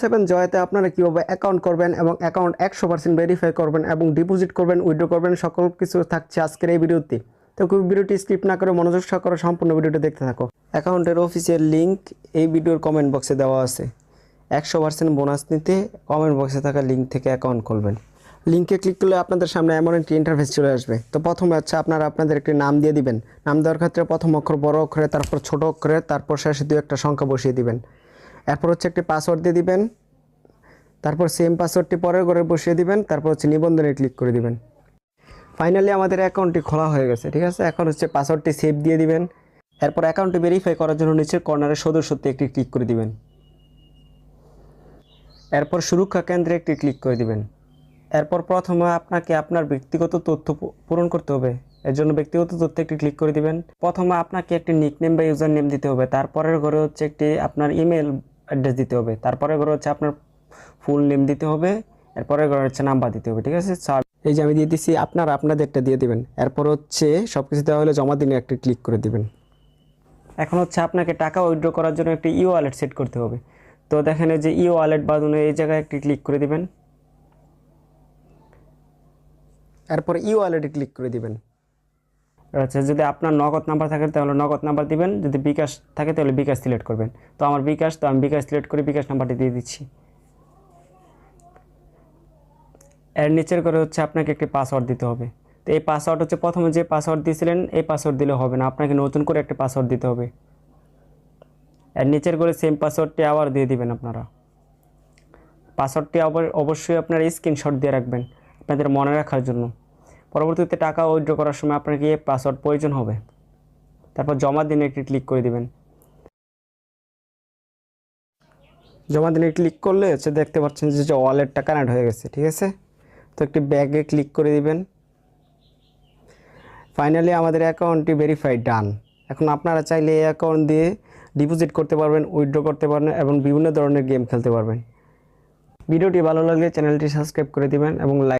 Seven জয়েতে আপনারা কীভাবে account করবেন এবং অ্যাকাউন্ট 100% ভেরিফাই করবেন এবং ডিপোজিট করবেন, উইথড্র করবেন, সকল কিছু থাকছে আজকের এই ভিডিওতে। তো ভিডিওটি স্কিপ না করে মনোযোগ সহকারে সম্পূর্ণ ভিডিওটি দেখতে থাকো। অ্যাকাউন্টের অফিসিয়াল লিঙ্ক এই ভিডিওর কমেন্ট বক্সে দেওয়া আছে। 100% বোনাস নিতে কমেন্ট বক্সে থাকা লিঙ্ক থেকে অ্যাকাউন্ট খুলবেন। লিঙ্কে ক্লিক করলে আপনাদের সামনে এমন একটি ইন্টারফেস চলে আসবে। তো প্রথমে হচ্ছে আপনারা আপনাদের একটি নাম দিয়ে দিবেন। নাম দেওয়ার ক্ষেত্রে প্রথম অক্ষর বড় অক্ষরে, তারপর ছোট অক্ষরে, তারপর শেষে 2-1টা সংখ্যা বসিয়ে দিবেন। এরপর হচ্ছে একটি পাসওয়ার্ড দিয়ে দিবেন। তারপর সেম পাসওয়ার্ডটি পরের ঘরে বসিয়ে দিবেন। তারপর হচ্ছে নিবন্ধনে ক্লিক করে দিবেন। ফাইনালি আমাদের অ্যাকাউন্টটি খোলা হয়ে গেছে, ঠিক আছে। এখন হচ্ছে পাসওয়ার্ডটি সেভ দিয়ে দিবেন। এরপর অ্যাকাউন্টটি ভেরিফাই করার জন্য নিচের কর্নারে সদস্যত্বে একটি ক্লিক করে দিবেন। এরপর সুরক্ষা কেন্দ্রে একটি ক্লিক করে দিবেন। এরপর প্রথমে আপনাকে আপনার ব্যক্তিগত তথ্য পূরণ করতে হবে। এর জন্য ব্যক্তিগত তথ্যে একটি ক্লিক করে দিবেন। প্রথমে আপনাকে একটি নিকনেম বা ইউজার নেম দিতে হবে। তারপরের ঘরে হচ্ছে একটি আপনার ইমেল অ্যাড্রেস দিতে হবে। তারপরের ঘরে হচ্ছে আপনার ফুল নেম দিতে হবে। এরপরের ঘরে হচ্ছে নাম্বার দিতে হবে, ঠিক আছে। এই যে আমি দিয়ে দিচ্ছি, আপনারা আপনাদেরটা দিয়ে দিবেন। এরপর হচ্ছে সব কিছু দেওয়া হলে জমা দিনে একটি ক্লিক করে দিবেন। এখন হচ্ছে আপনাকে টাকা উইথড্র করার জন্য একটি ই ওয়ালেট সেট করতে হবে। তো দেখেন এই যে ই ওয়ালেট বাটনে এই জায়গায় একটি ক্লিক করে দিবেন। এরপর ই ওয়ালেটে ক্লিক করে দিবেন। আচ্ছা, যদি আপনার নগদ নাম্বার থাকে তাহলে নগদ নাম্বার দিবেন, যদি বিকাশ থাকে তাহলে বিকাশ সিলেক্ট করবেন। তো আমার বিকাশ, তো আমি বিকাশ সিলেক্ট করে বিকাশ নাম্বারটি দিয়ে দিচ্ছি। এর নিচের করে হচ্ছে আপনাকে একটি পাসওয়ার্ড দিতে হবে। তো এই পাসওয়ার্ড হচ্ছে প্রথমে যে পাসওয়ার্ড দিয়েছিলেন এই পাসওয়ার্ড দিলে হবে না, আপনাকে নতুন করে একটা পাসওয়ার্ড দিতে হবে। এর নিচের করে সেম পাসওয়ার্ডটি আবার দিয়ে দিবেন। আপনারা পাসওয়ার্ডটি অবশ্যই আপনারা স্ক্রিনশট দিয়ে রাখবেন আপনাদের মনে রাখার জন্য। পরবর্তীতে টাকা উইথড্র করার সময় আপনাকে এই পাসওয়ার্ড প্রয়োজন হবে। তারপর জমা দিনে একটি ক্লিক করে দিবেন। জমা দিনে ক্লিক করলে হচ্ছে দেখতে পাচ্ছেন যে ওয়ালেটটা কানেক্ট হয়ে গেছে, ঠিক আছে। তো একটি ব্যাগে ক্লিক করে দিবেন। ফাইনালি আমাদের অ্যাকাউন্টটি ভেরিফাইড ডান। এখন আপনারা চাইলে এই অ্যাকাউন্ট দিয়ে ডিপোজিট করতে পারবেন, উইথড্র করতে পারবেন এবং বিভিন্ন ধরনের গেম খেলতে পারবেন। ভিডিওটি ভালো লাগলে চ্যানেলটি সাবস্ক্রাইব করে দিবেন এবং লাইক